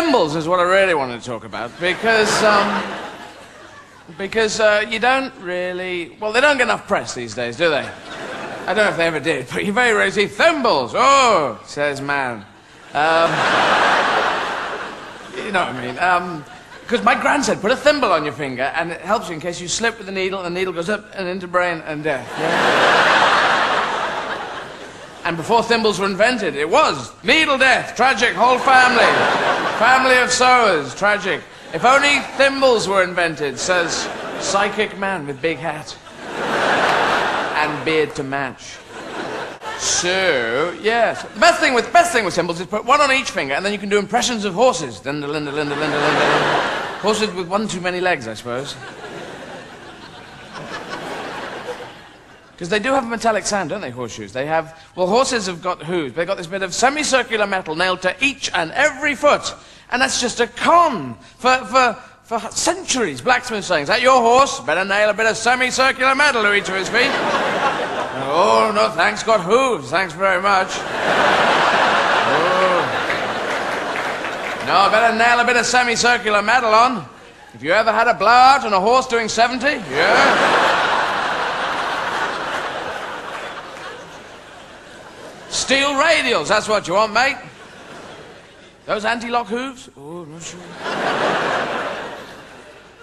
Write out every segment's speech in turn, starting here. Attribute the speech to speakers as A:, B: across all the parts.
A: Thimbles is what I really want to talk about, because you don't really... Well, they don't get enough press these days, do they? I don't know if they ever did, but you very rarely see Thimbles. Oh, says man. You know what I mean. Because my gran said, put a thimble on your finger, and it helps you in case you slip with the needle, and the needle goes up and into brain and death. Yeah? And before thimbles were invented, it was needle death, tragic, whole family. Family of sewers, tragic. If only thimbles were invented, says psychic man with big hat. And beard to match. So, yes. The best thing with thimbles is put one on each finger, and then you can do impressions of horses. Linda, Linda, Linda, Linda, Linda. Horses with one too many legs, I suppose. Because they do have a metallic sound, don't they, horseshoes? They have... Well, horses have got hooves. They've got this bit of semicircular metal nailed to each and every foot. And that's just a con. For centuries, blacksmiths saying, is that your horse? Better nail a bit of semicircular metal, Louis, to his feet. Oh, no, thanks, got hooves. Thanks very much. Oh. No, better nail a bit of semicircular metal on. Have you ever had a blowout on a horse doing 70? Yeah. Steel radials, that's what you want, mate. Those anti-lock hooves? Oh, not sure.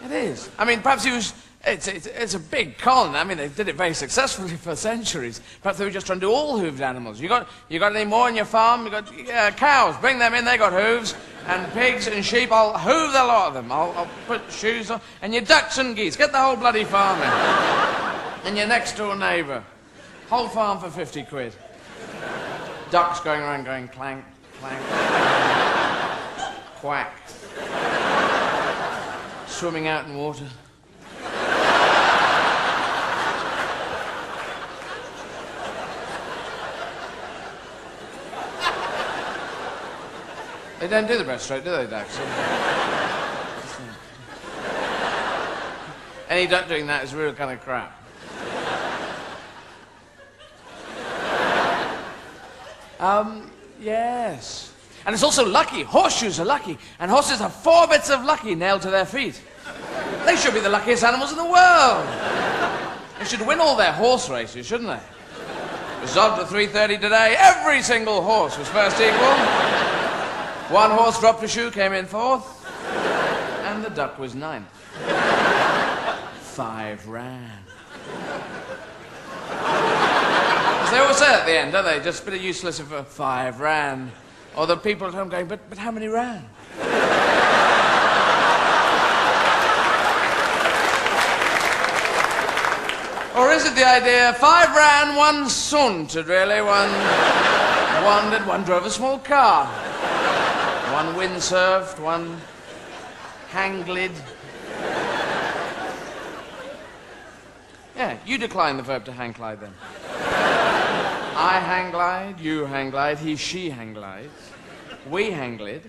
A: It is. I mean, perhaps he was... It's a big con. I mean, they did it very successfully for centuries. Perhaps they were just trying to do all hooved animals. You got any more on your farm? You got cows. Bring them in. They got hooves. And pigs and sheep. I'll hoof the lot of them. I'll put shoes on. And your ducks and geese. Get the whole bloody farm in. And your next door neighbour. Whole farm for 50 quid. Ducks going around going clank, clank, quack. Swimming out in water. They don't do the breaststroke, do they, ducks? Any duck doing that is real kind of crap. Yes. And it's also lucky. Horseshoes are lucky. And horses have 4 bits of lucky nailed to their feet. They should be the luckiest animals in the world. They should win all their horse races, shouldn't they? Result at 3:30 today, every single horse was first equal. One horse dropped a shoe, came in 4th. And the duck was 9th. 5 ran. As they always say at the end, don't they? Just a bit of useless if 5 ran. Or the people at home going, but how many ran? Or is it the idea, 5 ran, 1 sauntered, really? One wandered, 1 drove a small car. 1 windsurfed, 1 hang-glid. Yeah, you decline the verb to hang-glide then. I hang-glide, you hang-glide, he, she hang-glides. We hang-glid.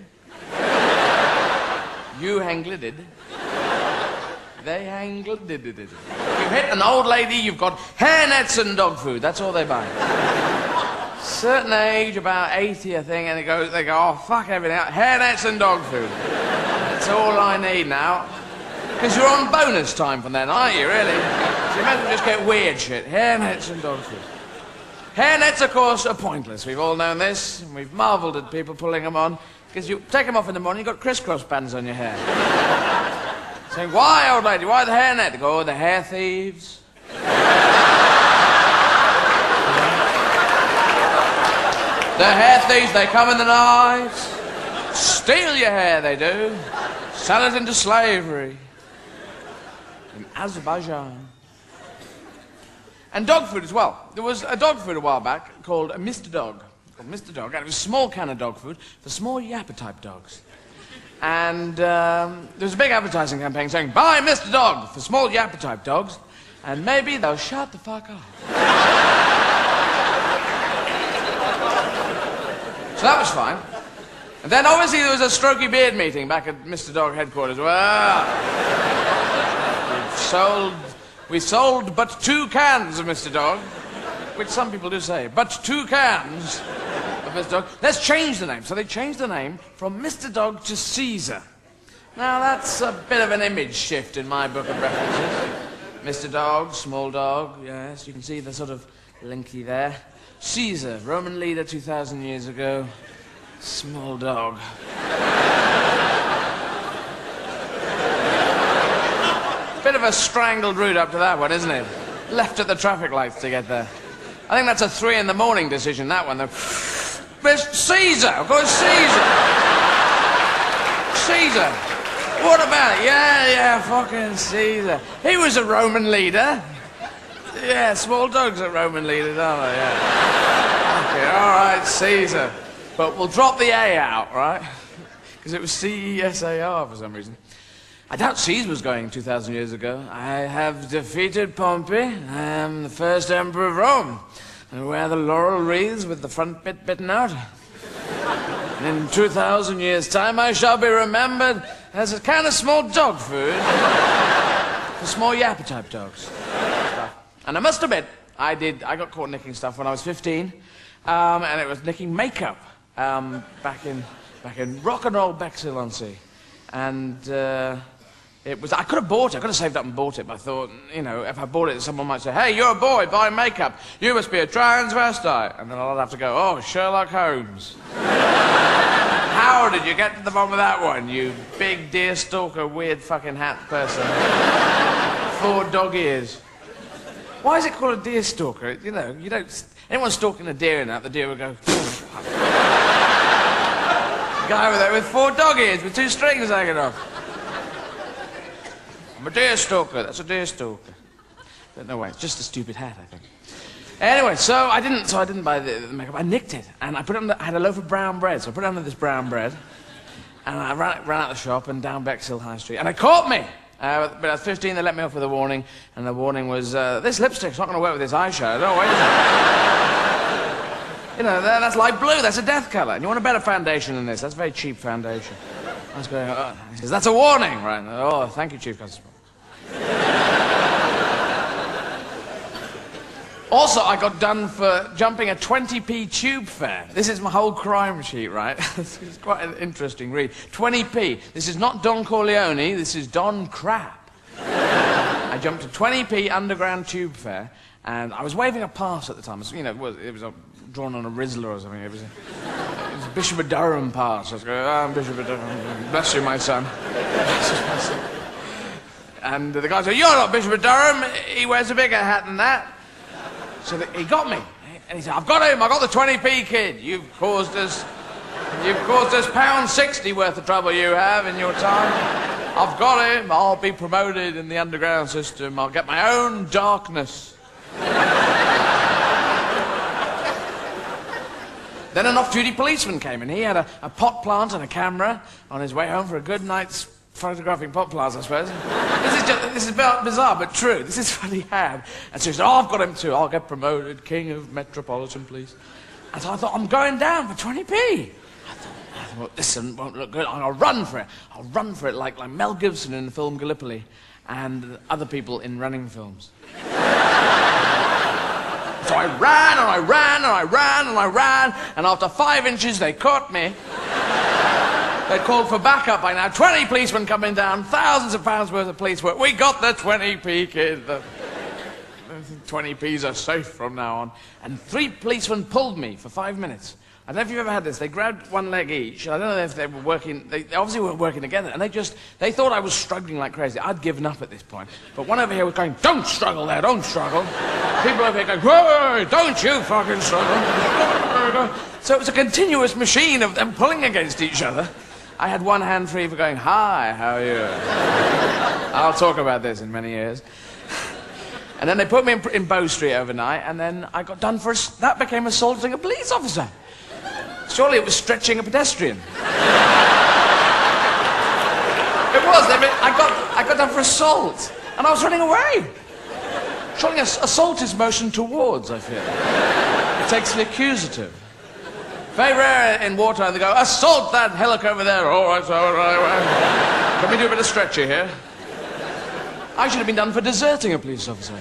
A: You hang-glided. They hang-glided. You hit an old lady, you've got hairnets and dog food. That's all they buy. Certain age, about 80, I think, and they go, oh, fuck everything out. Hairnets and dog food. That's all I need now. Because you're on bonus time from then, aren't you, really? So you might as well just get weird shit. Hairnets and dog food. Hairnets, of course, are pointless. We've all known this, and we've marvelled at people pulling them on. Because you take them off in the morning, you've got crisscross bands on your hair. Saying, why, old lady, why the hairnet? They go, oh, the hair thieves. The hair thieves, they come in the night, steal your hair, they do, sell it into slavery in Azerbaijan. And dog food as well. There was a dog food a while back called Mr. Dog. And it was a small can of dog food for small yapper-type dogs. And there was a big advertising campaign saying, buy Mr. Dog for small yapper-type dogs, and maybe they'll shut the fuck up. So that was fine. And then obviously there was a strokey beard meeting back at Mr. Dog headquarters. Well, we sold but 2 cans of Mr. Dog, which some people do say, but 2 cans of Mr. Dog. Let's change the name. So they changed the name from Mr. Dog to Caesar. Now, that's a bit of an image shift in my book of references. Mr. Dog, small dog, yes, you can see the sort of linky there. Caesar, Roman leader 2,000 years ago. Small dog. Bit of a strangled route up to that one, isn't it? Left at the traffic lights to get there. I think that's a 3 in the morning decision, that one. There's Caesar, of course, Caesar. Caesar. What about it? Yeah, fucking Caesar. He was a Roman leader. Yeah, small dogs are Roman leaders, aren't they? Yeah. Okay, all right, Caesar. But we'll drop the A out, right? Because it was C-E-S-A-R for some reason. I doubt Caesar was going 2,000 years ago. I have defeated Pompey. I am the first emperor of Rome. I wear the laurel wreaths with the front bit bitten out. And in 2,000 years' time, I shall be remembered as a kind of small dog food for small yapper-type dogs. And I must admit, I got caught nicking stuff when I was 15, and it was nicking makeup back in rock and roll Bexhill-on-Sea. And I could have bought it, I could have saved up and bought it, but I thought, you know, if I bought it, someone might say, hey, you're a boy buying makeup, you must be a transvestite. And then I'd have to go, oh, Sherlock Holmes. How did you get to the bottom of that one, you big deer stalker, weird fucking hat person? 4 dog ears. Why is it called a deer stalker? You know, you don't... Anyone stalking a deer in that, the deer would go... Guy over there with 4 dog ears with 2 strings hanging off. I'm a deer stalker. That's a deer stalker. But no way, it's just a stupid hat, I think. Anyway, so I didn't buy the makeup. I nicked it, and I had a loaf of brown bread, so I put it under this brown bread, and I ran out the shop and down Bexhill High Street, and it caught me. But at 15, they let me off with a warning, and the warning was, this lipstick's not going to work with this eyeshadow. Wait a minute. You know, that's light blue. That's a death colour. And you want a better foundation than this. That's very cheap foundation. I was going, he says, that's a warning, right? Oh, thank you, Chief Constable. Also, I got done for jumping a 20p tube fare. This is my whole crime sheet, right? It's quite an interesting read. 20p. This is not Don Corleone, this is Don Crap. I jumped a 20p underground tube fare, and I was waving a pass at the time. You know, it was drawn on a Rizzler or something. It was a Bishop of Durham pass. I was going, I'm Bishop of Durham. Bless you, my son. And the guy said, you're not Bishop of Durham. He wears a bigger hat than that. So he got me, and he said, I've got him, I got the 20p kid. You've caused us £1.60 worth of trouble you have in your time. I've got him, I'll be promoted in the underground system, I'll get my own darkness. Then an off-duty policeman came in. He had a pot plant and a camera on his way home for a good night's photographing pot plants, I suppose. This is bizarre, but true. This is what he had. And so he said, oh, I've got him too. I'll get promoted, King of Metropolitan Police. And so I thought, I'm going down for 20p. I thought, this won't look good. I'll run for it. I'll run for it like Mel Gibson in the film Gallipoli and other people in running films. So I ran, and I ran, and I ran, and I ran, and after 5 inches, they caught me. They'd called for backup by now. 20 policemen coming down, thousands of pounds worth of police work. We got the 20p kid. The 20p's are safe from now on. And 3 policemen pulled me for 5 minutes. I don't know if you've ever had this. They grabbed one leg each, and I don't know if they were working... They obviously weren't working together, and they thought I was struggling like crazy. I'd given up at this point. But one over here was going, don't struggle there, don't struggle. People over here going, whoa, don't you fucking struggle. So it was a continuous machine of them pulling against each other. I had one hand free for going, hi, how are you? I'll talk about this in many years. And then they put me in Bow Street overnight, and then I got done for... That became assaulting a police officer. Surely it was stretching a pedestrian. It was. I got done for assault, and I was running away. Surely assault is motion towards, I feel. It takes the accusative. Very rare in wartime they go, assault that hillock over there. All right, all right. Can we do a bit of stretcher here? I should have been done for deserting a police officer.